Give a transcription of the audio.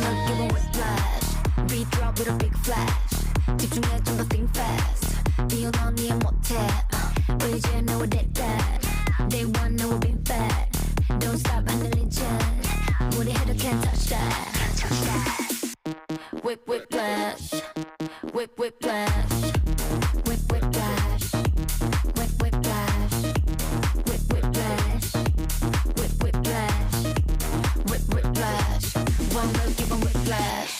wanna give a whiplash. Beat drop with a big flash. 집중해 좀 더 think fast. 뛰어넘 이해 못해. 이제 now we're dead bad. Day one now we're big bad. Don't stop handling chat. 우리 해도 can't touch that. Whip whiplash. Whip whiplash. Whip whiplash. Whip whiplash. Whip whiplash. Whip whiplash. Whip whiplash. One look give 'em whiplash.